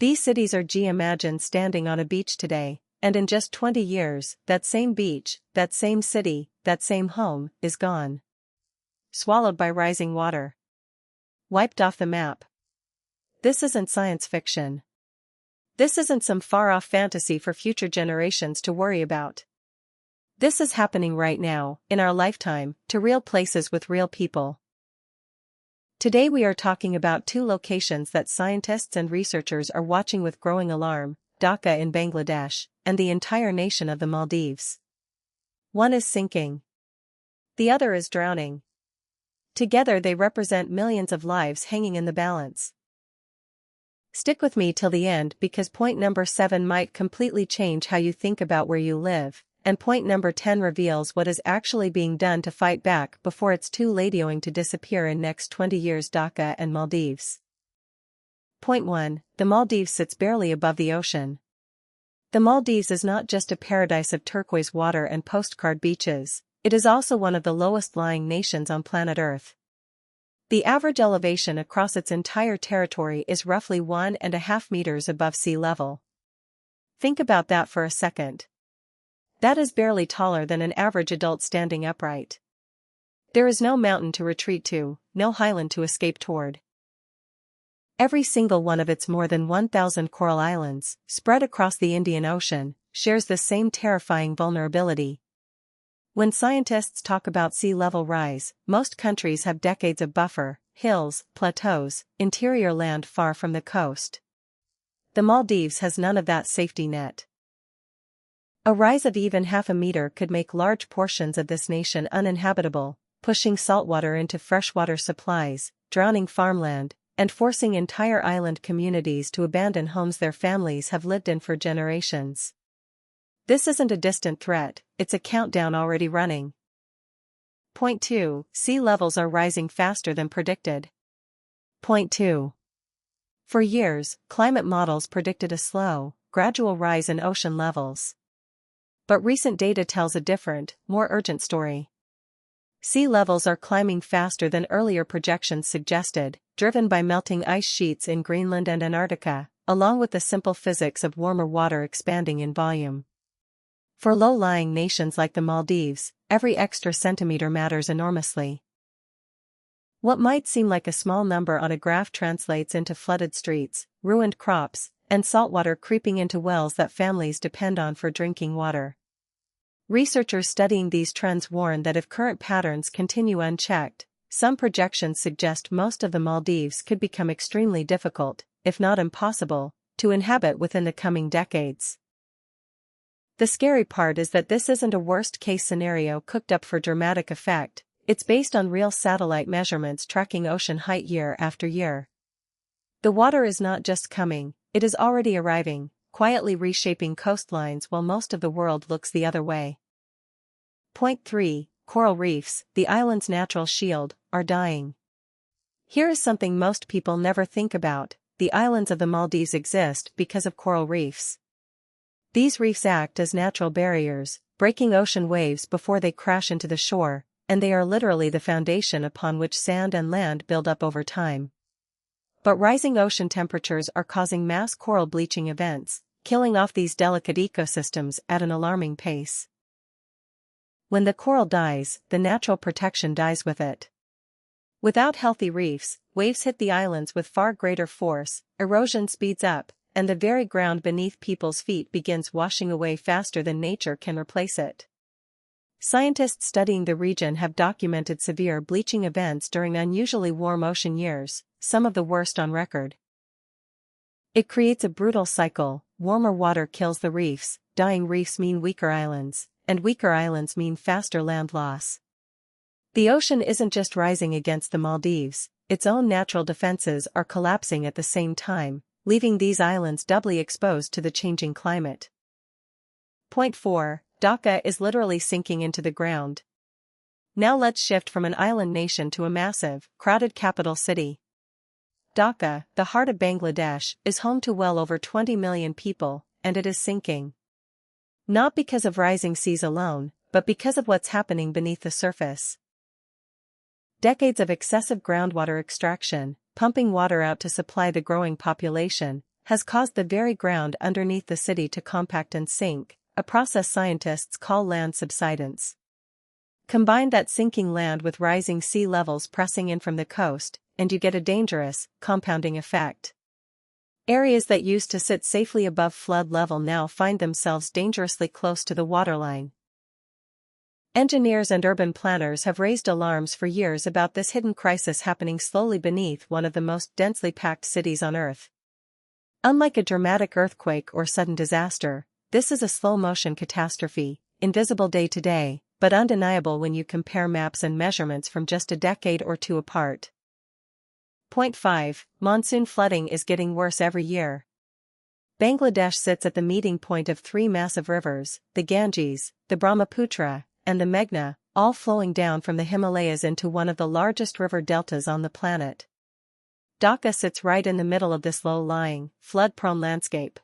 These cities are imagine standing on a beach today, and in just 20 years, that same beach, that same city, that same home, is gone. Swallowed by rising water. Wiped off the map. This isn't science fiction. This isn't some far-off fantasy for future generations to worry about. This is happening right now, in our lifetime, to real places with real people. Today we are talking about two locations that scientists and researchers are watching with growing alarm: Dhaka in Bangladesh, and the entire nation of the Maldives. One is sinking. The other is drowning. Together they represent millions of lives hanging in the balance. Stick with me till the end because point number 7 might completely change how you think about where you live, and point number 10 reveals what is actually being done to fight back before it's too late. Going to disappear in next 20 years. Dhaka and Maldives. Point 1. The Maldives sits barely above the ocean. The Maldives is not just a paradise of turquoise water and postcard beaches, it is also one of the lowest-lying nations on planet Earth. The average elevation across its entire territory is roughly 1.5 meters above sea level. Think about that for a second. That is barely taller than an average adult standing upright. There is no mountain to retreat to, no highland to escape toward. Every single one of its more than 1,000 coral islands, spread across the Indian Ocean, shares the same terrifying vulnerability. When scientists talk about sea level rise, most countries have decades of buffer, hills, plateaus, interior land far from the coast. The Maldives has none of that safety net. A rise of even half a meter could make large portions of this nation uninhabitable, pushing saltwater into freshwater supplies, drowning farmland, and forcing entire island communities to abandon homes their families have lived in for generations. This isn't a distant threat, it's a countdown already running. Point 2. Sea levels are rising faster than predicted. Point 2. For years, climate models predicted a slow, gradual rise in ocean levels. But recent data tells a different, more urgent story. Sea levels are climbing faster than earlier projections suggested, driven by melting ice sheets in Greenland and Antarctica, along with the simple physics of warmer water expanding in volume. For low-lying nations like the Maldives, every extra centimeter matters enormously. What might seem like a small number on a graph translates into flooded streets, ruined crops, and saltwater creeping into wells that families depend on for drinking water. Researchers studying these trends warn that if current patterns continue unchecked, some projections suggest most of the Maldives could become extremely difficult, if not impossible, to inhabit within the coming decades. The scary part is that this isn't a worst-case scenario cooked up for dramatic effect, it's based on real satellite measurements tracking ocean height year after year. The water is not just coming, it is already arriving, quietly reshaping coastlines while most of the world looks the other way. Point 3. Coral reefs, the island's natural shield, are dying. Here is something most people never think about: the islands of the Maldives exist because of coral reefs. These reefs act as natural barriers, breaking ocean waves before they crash into the shore, and they are literally the foundation upon which sand and land build up over time. But rising ocean temperatures are causing mass coral bleaching events, killing off these delicate ecosystems at an alarming pace. When the coral dies, the natural protection dies with it. Without healthy reefs, waves hit the islands with far greater force, erosion speeds up, and the very ground beneath people's feet begins washing away faster than nature can replace it. Scientists studying the region have documented severe bleaching events during unusually warm ocean years, some of the worst on record. It creates a brutal cycle: warmer water kills the reefs, dying reefs mean weaker islands, and weaker islands mean faster land loss. The ocean isn't just rising against the Maldives, its own natural defenses are collapsing at the same time, leaving these islands doubly exposed to the changing climate. Point 4. Dhaka is literally sinking into the ground. Now let's shift from an island nation to a massive, crowded capital city. Dhaka, the heart of Bangladesh, is home to well over 20 million people, and it is sinking. Not because of rising seas alone, but because of what's happening beneath the surface. Decades of excessive groundwater extraction, pumping water out to supply the growing population, has caused the very ground underneath the city to compact and sink, a process scientists call land subsidence. Combine that sinking land with rising sea levels pressing in from the coast, and you get a dangerous, compounding effect. Areas that used to sit safely above flood level now find themselves dangerously close to the waterline. Engineers and urban planners have raised alarms for years about this hidden crisis happening slowly beneath one of the most densely packed cities on Earth. Unlike a dramatic earthquake or sudden disaster, this is a slow-motion catastrophe, invisible day to day, but undeniable when you compare maps and measurements from just a decade or two apart. Point 5. Monsoon flooding is getting worse every year. Bangladesh sits at the meeting point of three massive rivers, the Ganges, the Brahmaputra, and the Meghna, all flowing down from the Himalayas into one of the largest river deltas on the planet. Dhaka sits right in the middle of this low-lying, flood-prone landscape.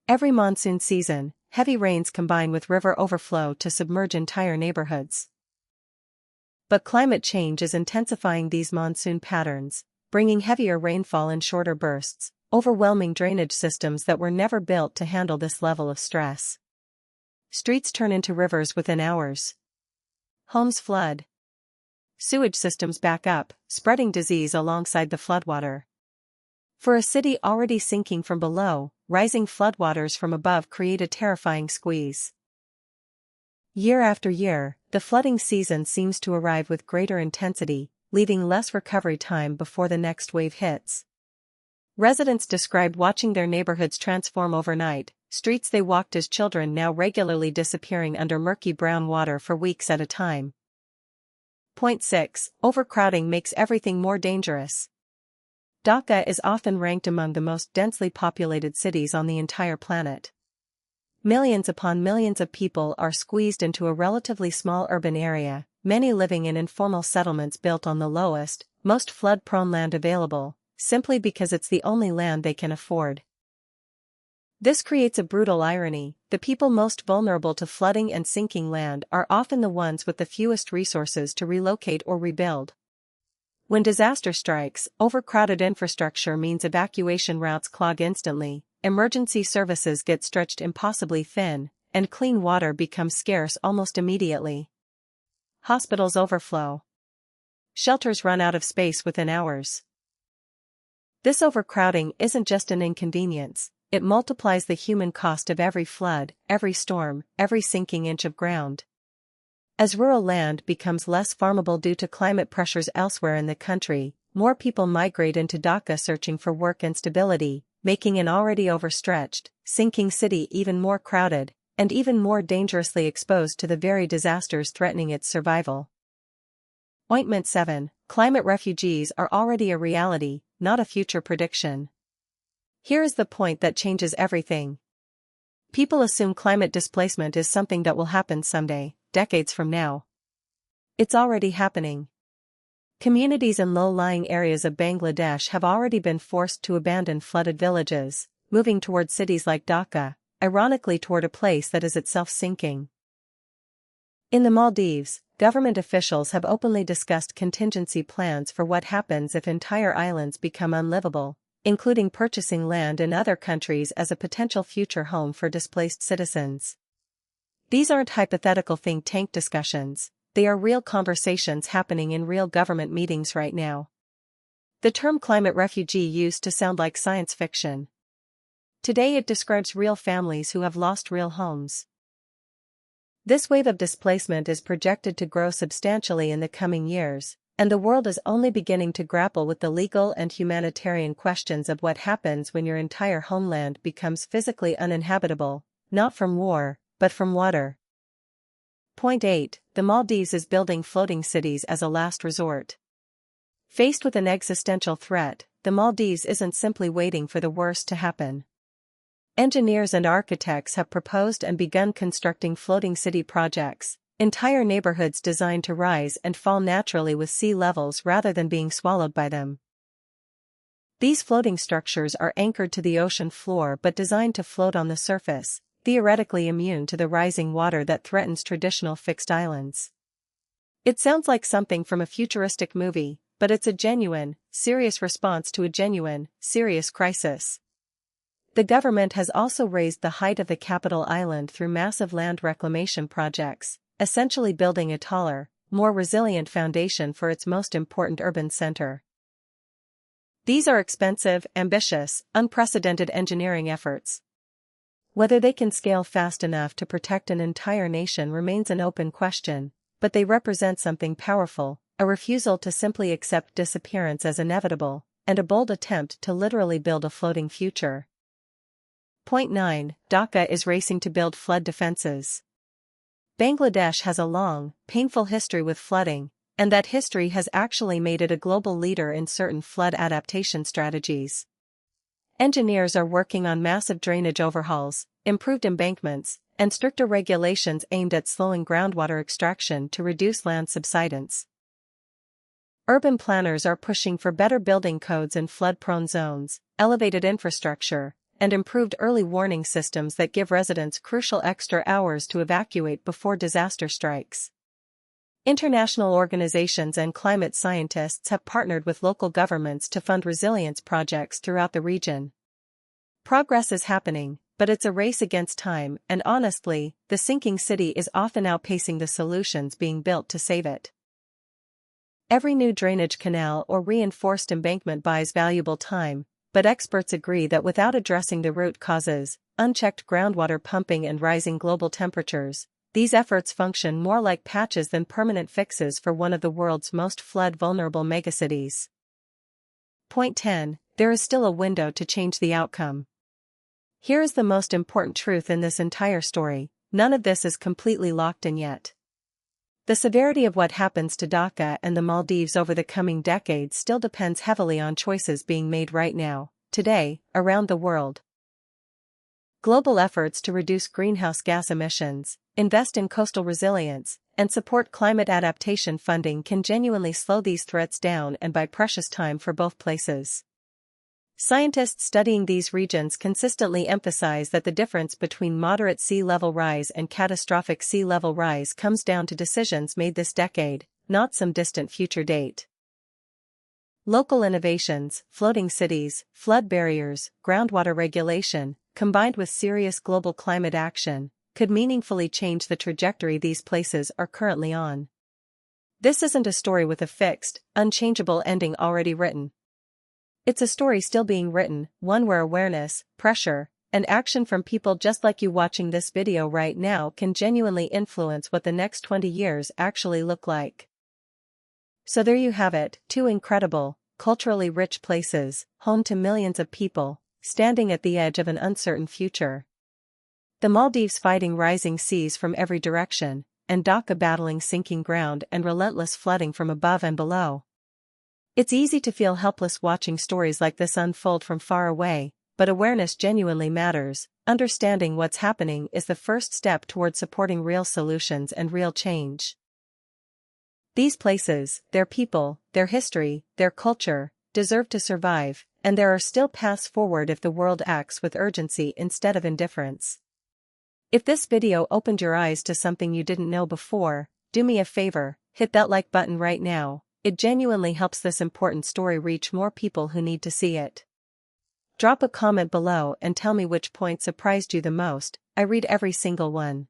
Every monsoon season, heavy rains combine with river overflow to submerge entire neighborhoods. But climate change is intensifying these monsoon patterns, bringing heavier rainfall in shorter bursts, overwhelming drainage systems that were never built to handle this level of stress. Streets turn into rivers within hours. Homes flood. Sewage systems back up, spreading disease alongside the floodwater. For a city already sinking from below, rising floodwaters from above create a terrifying squeeze. Year after year, the flooding season seems to arrive with greater intensity, leaving less recovery time before the next wave hits. Residents describe watching their neighborhoods transform overnight, streets they walked as children now regularly disappearing under murky brown water for weeks at a time. Point 6. Overcrowding makes everything more dangerous. Dhaka is often ranked among the most densely populated cities on the entire planet. Millions upon millions of people are squeezed into a relatively small urban area, many living in informal settlements built on the lowest, most flood-prone land available, simply because it's the only land they can afford. This creates a brutal irony: the people most vulnerable to flooding and sinking land are often the ones with the fewest resources to relocate or rebuild. When disaster strikes, overcrowded infrastructure means evacuation routes clog instantly, emergency services get stretched impossibly thin, and clean water becomes scarce almost immediately. Hospitals overflow. Shelters run out of space within hours. This overcrowding isn't just an inconvenience, it multiplies the human cost of every flood, every storm, every sinking inch of ground. As rural land becomes less farmable due to climate pressures elsewhere in the country, more people migrate into Dhaka searching for work and stability, making an already overstretched, sinking city even more crowded, and even more dangerously exposed to the very disasters threatening its survival. Point 7. Climate refugees are already a reality, not a future prediction. Here is the point that changes everything. People assume climate displacement is something that will happen someday, decades from now. It's already happening. Communities in low-lying areas of Bangladesh have already been forced to abandon flooded villages, moving toward cities like Dhaka, ironically toward a place that is itself sinking. In the Maldives, government officials have openly discussed contingency plans for what happens if entire islands become unlivable, including purchasing land in other countries as a potential future home for displaced citizens. These aren't hypothetical think tank discussions, they are real conversations happening in real government meetings right now. The term climate refugee used to sound like science fiction. Today it describes real families who have lost real homes. This wave of displacement is projected to grow substantially in the coming years, and the world is only beginning to grapple with the legal and humanitarian questions of what happens when your entire homeland becomes physically uninhabitable, not from war, but from water. Point 8. The Maldives is building floating cities as a last resort. Faced with an existential threat, the Maldives isn't simply waiting for the worst to happen. Engineers and architects have proposed and begun constructing floating city projects, entire neighborhoods designed to rise and fall naturally with sea levels rather than being swallowed by them. These floating structures are anchored to the ocean floor but designed to float on the surface, theoretically immune to the rising water that threatens traditional fixed islands. It sounds like something from a futuristic movie, but it's a genuine, serious response to a genuine, serious crisis. The government has also raised the height of the capital island through massive land reclamation projects, essentially building a taller, more resilient foundation for its most important urban center. These are expensive, ambitious, unprecedented engineering efforts. Whether they can scale fast enough to protect an entire nation remains an open question, but they represent something powerful, a refusal to simply accept disappearance as inevitable, and a bold attempt to literally build a floating future. Point 9. Dhaka is racing to build flood defenses. Bangladesh has a long, painful history with flooding, and that history has actually made it a global leader in certain flood adaptation strategies. Engineers are working on massive drainage overhauls, improved embankments, and stricter regulations aimed at slowing groundwater extraction to reduce land subsidence. Urban planners are pushing for better building codes in flood-prone zones, elevated infrastructure, and improved early warning systems that give residents crucial extra hours to evacuate before disaster strikes. International organizations and climate scientists have partnered with local governments to fund resilience projects throughout the region. Progress is happening, but it's a race against time, and honestly, the sinking city is often outpacing the solutions being built to save it. Every new drainage canal or reinforced embankment buys valuable time, but experts agree that without addressing the root causes, unchecked groundwater pumping and rising global temperatures, these efforts function more like patches than permanent fixes for one of the world's most flood-vulnerable megacities. Point 10. There is still a window to change the outcome. Here is the most important truth in this entire story: none of this is completely locked in yet. The severity of what happens to Dhaka and the Maldives over the coming decades still depends heavily on choices being made right now, today, around the world. Global efforts to reduce greenhouse gas emissions, invest in coastal resilience, and support climate adaptation funding can genuinely slow these threats down and buy precious time for both places. Scientists studying these regions consistently emphasize that the difference between moderate sea level rise and catastrophic sea level rise comes down to decisions made this decade, not some distant future date. Local innovations, floating cities, flood barriers, groundwater regulation, combined with serious global climate action, could meaningfully change the trajectory these places are currently on. This isn't a story with a fixed, unchangeable ending already written. It's a story still being written, one where awareness, pressure, and action from people just like you watching this video right now can genuinely influence what the next 20 years actually look like. So there you have it, two incredible, culturally rich places, home to millions of people, standing at the edge of an uncertain future. The Maldives fighting rising seas from every direction, and Dhaka battling sinking ground and relentless flooding from above and below. It's easy to feel helpless watching stories like this unfold from far away, but awareness genuinely matters. Understanding what's happening is the first step toward supporting real solutions and real change. These places, their people, their history, their culture, deserve to survive, and there are still paths forward if the world acts with urgency instead of indifference. If this video opened your eyes to something you didn't know before, do me a favor, hit that like button right now. It genuinely helps this important story reach more people who need to see it. Drop a comment below and tell me which point surprised you the most. I read every single one.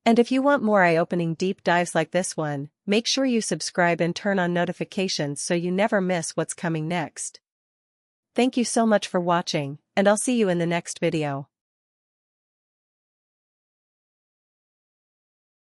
And if you want more eye-opening deep dives like this one, make sure you subscribe and turn on notifications so you never miss what's coming next. Thank you so much for watching, and I'll see you in the next video.